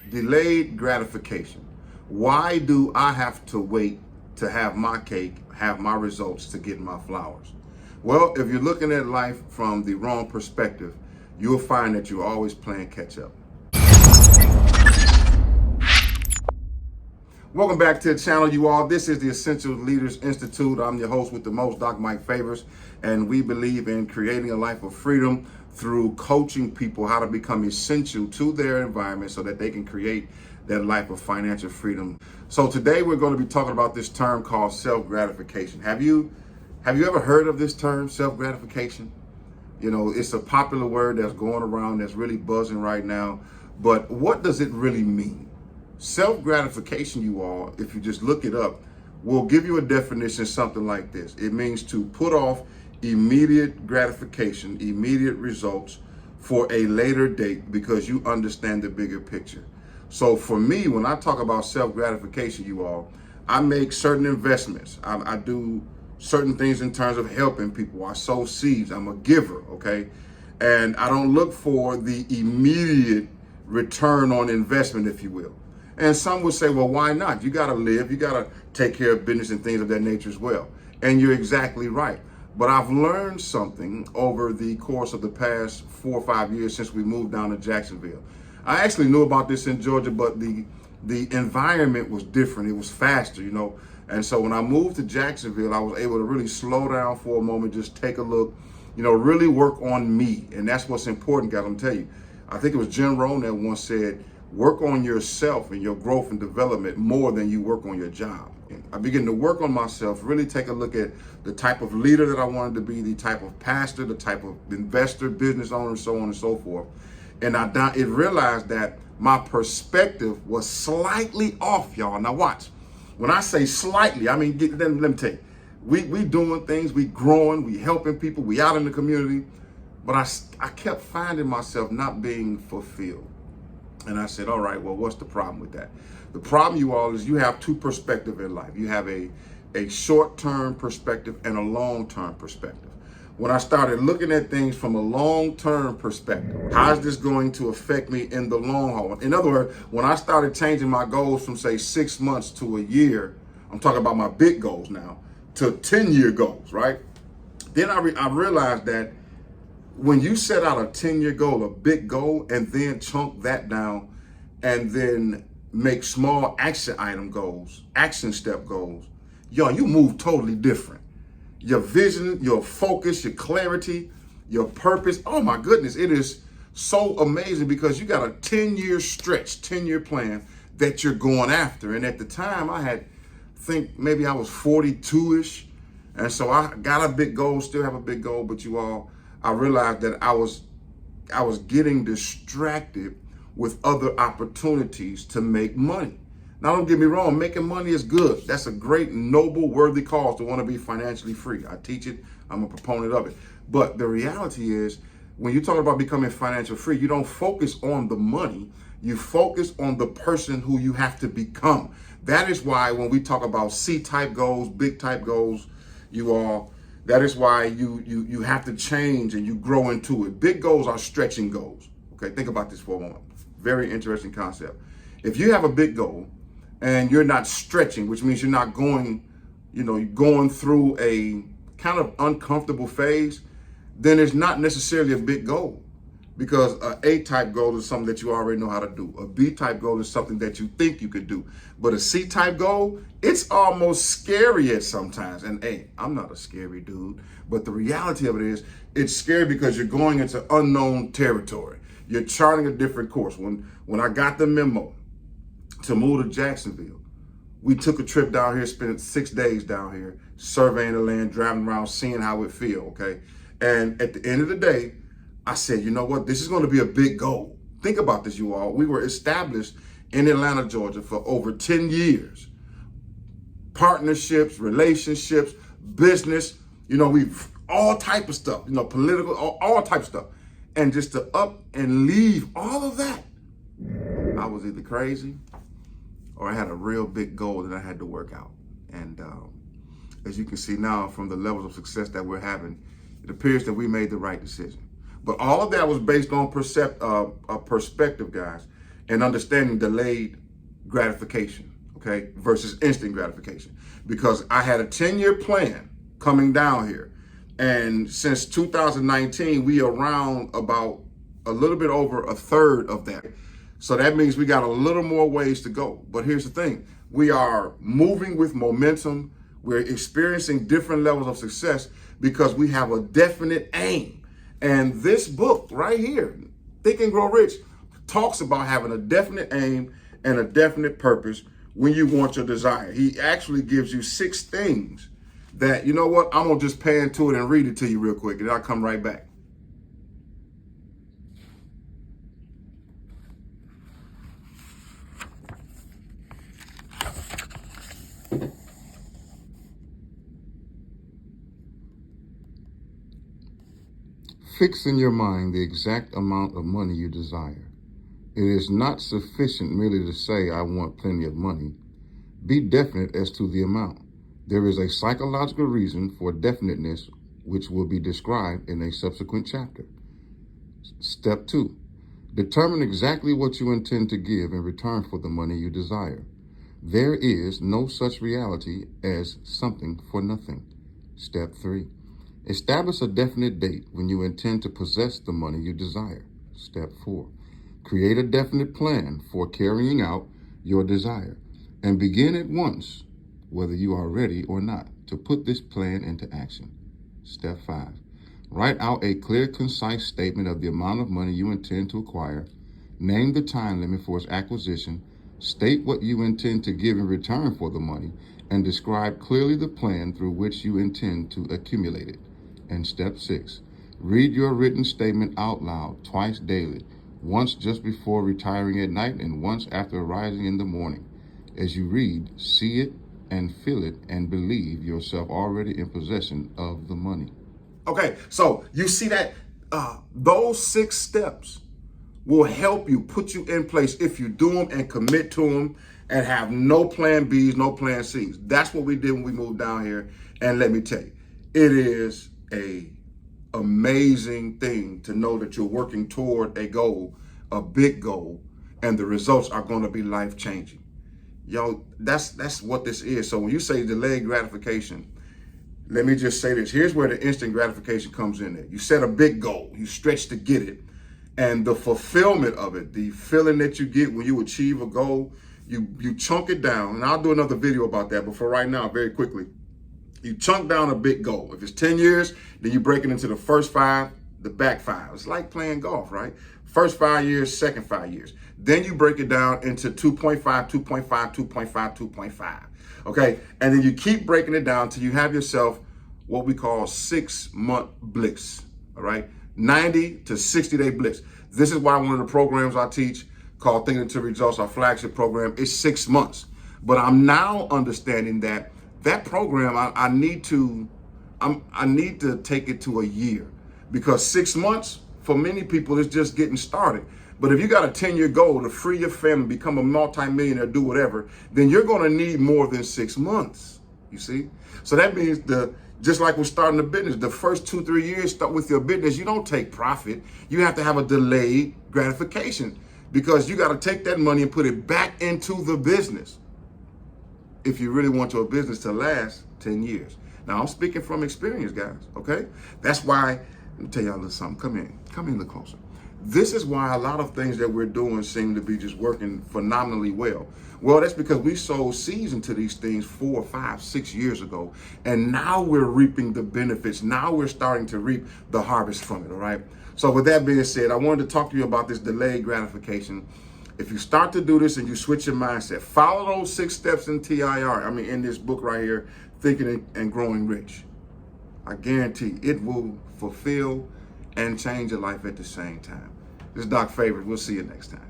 Delayed gratification. Why do I have to wait to have my cake, have my results to get my flowers? Well, if you're looking at life from the wrong perspective, you'll find that you're always playing catch up. Welcome back to the channel, you all. This is the Essential Leaders Institute. I'm your host with the most, Dr. Mike Favors, and we believe in creating a life of freedom through coaching people how to become essential to their environment so that they can create that life of financial freedom. So today we're going to be talking about this term called self-gratification. Have you ever heard of this term, self-gratification? You know, it's a popular word that's going around that's really buzzing right now. But what does it really mean? Self-gratification, you all, if you just look it up, will give you a definition something like this. It means to put off immediate gratification, immediate results for a later date because you understand the bigger picture. So for me, when I talk about self-gratification, you all, I make certain investments. I do certain things in terms of helping people. I sow seeds. I'm a giver, okay? And I don't look for the immediate return on investment, if you will. And some would say, well, why not? You got to live. You got to take care of business and things of that nature as well. And you're exactly right. But I've learned something over the course of the past 4 or 5 years since we moved down to Jacksonville. I actually knew about this in Georgia, but the environment was different. It was faster, you know. And so when I moved to Jacksonville, I was able to really slow down for a moment, just take a look, you know, really work on me. And that's what's important, guys. I'm telling you. I think it was Jim Rohn that once said, work on yourself and your growth and development more than you work on your job. I began to work on myself, really take a look at the type of leader that I wanted to be, the type of pastor, the type of investor, business owner, so on and so forth. And I realized that my perspective was slightly off, y'all. Now watch. When I say slightly, I mean, let me tell you, we doing things, we growing, we helping people, we out in the community. But I kept finding myself not being fulfilled. And I said, all right, well, what's the problem with that? The problem, you all, is you have two perspectives in life. You have a short-term perspective and a long-term perspective. When I started looking at things from a long-term perspective, how is this going to affect me in the long haul? In other words, when I started changing my goals from, say, 6 months to a year, I'm talking about my big goals now, to 10-year goals, right? Then I realized that when you set out a 10-year goal, a big goal, and then chunk that down and then make small action item goals, action step goals, yo, you move totally different. Your vision, your focus, your clarity, your purpose, oh my goodness, it is so amazing because you got a 10-year stretch, 10-year plan that you're going after. And at the time think maybe I was 42-ish. And so I got a big goal, still have a big goal, but you all, I realized that I was getting distracted with other opportunities to make money. Now, don't get me wrong, making money is good. That's a great, noble, worthy cause to want to be financially free. I teach it. I'm a proponent of it. But the reality is, when you talk about becoming financial free, you don't focus on the money. You focus on the person who you have to become. That is why when we talk about C-type goals, big type goals, you all, that is why you have to change and you grow into it. Big goals are stretching goals. Okay, think about this for a moment. Very interesting concept. If you have a big goal and you're not stretching, which means you're not going, you're going through a kind of uncomfortable phase, then it's not necessarily a big goal. Because an A-type goal is something that you already know how to do. A B-type goal is something that you think you could do. But a C-type goal, it's almost scary at sometimes. And hey, I'm not a scary dude. But the reality of it is, it's scary because you're going into unknown territory. You're charting a different course. When I got the memo to move to Jacksonville, we took a trip down here, spent 6 days down here, surveying the land, driving around, seeing how it feels, okay? And at the end of the day, I said, you know what? This is going to be a big goal. Think about this, you all. We were established in Atlanta, Georgia for over 10 years. Partnerships, relationships, business, we've all type of stuff, political, all type of stuff. And just to up and leave all of that, I was either crazy or I had a real big goal that I had to work out. And as you can see now from the levels of success that we're having, it appears that we made the right decision. But all of that was based on perspective, guys. and understanding delayed gratification, okay, versus instant gratification. Because I had a 10-year plan coming down here. And since 2019, we are around about a little bit over a third of that. So that means we got a little more ways to go. But here's the thing. We are moving with momentum. We're experiencing different levels of success because we have a definite aim. And this book right here, Think and Grow Rich, talks about having a definite aim and a definite purpose when you want your desire. He actually gives you 6 things that, you know what, I'm going to just pay into it and read it to you real quick, and I'll come right back. Fix in your mind the exact amount of money you desire. It is not sufficient merely to say, I want plenty of money. Be definite as to the amount. There is a psychological reason for definiteness, which will be described in a subsequent chapter. Step 2. Determine exactly what you intend to give in return for the money you desire. There is no such reality as something for nothing. Step 3. Establish a definite date when you intend to possess the money you desire. Step 4. Create a definite plan for carrying out your desire and begin at once, whether you are ready or not, to put this plan into action. Step 5. Write out a clear, concise statement of the amount of money you intend to acquire. Name the time limit for its acquisition. State what you intend to give in return for the money, and describe clearly the plan through which you intend to accumulate it. And step 6, read your written statement out loud twice daily, once just before retiring at night and once after arising in the morning. As you read, see it and feel it and believe yourself already in possession of the money. Okay, so you see that those 6 steps will help you, put you in place if you do them and commit to them and have no plan Bs, no plan Cs. That's what we did when we moved down here. And let me tell you, it is a amazing thing to know that you're working toward a goal, a big goal, and the results are going to be life-changing. Yo, that's what this is. So when you say delayed gratification, let me just say this. Here's where the instant gratification comes in there. You set a big goal, you stretch to get it, and the fulfillment of it, the feeling that you get when you achieve a goal, you chunk it down. And I'll do another video about that, but for right now, very quickly, you chunk down a big goal. If it's 10 years, then you break it into the first 5, the back 5. It's like playing golf, right? First 5 years, second 5 years. Then you break it down into 2.5, 2.5, 2.5, 2.5. Okay? And then you keep breaking it down till you have yourself what we call 6-month bliss. All right? 90 to 60-day bliss. This is why one of the programs I teach called Thinking to Results, our flagship program, is 6 months. But I'm now understanding that program, I need to take it to a year, because 6 months for many people is just getting started. But if you got a 10-year goal to free your family, become a multimillionaire, do whatever, then you're going to need more than 6 months. You see? So that means just like we're starting a business, the first 2-3 years start with your business, you don't take profit. You have to have a delayed gratification, because you got to take that money and put it back into the business if you really want your business to last 10 years. Now, I'm speaking from experience, guys, okay? That's why, let me tell y'all a little something. Come in a little closer. This is why a lot of things that we're doing seem to be just working phenomenally well. Well, that's because we sowed seeds into these things 4, 5, 6 years ago, and now we're reaping the benefits. Now we're starting to reap the harvest from it, all right? So with that being said, I wanted to talk to you about this delayed gratification. If you start to do this and you switch your mindset, follow those 6 steps in in this book right here, Thinking and Growing Rich, I guarantee it will fulfill and change your life at the same time. This is Doc Favors. We'll see you next time.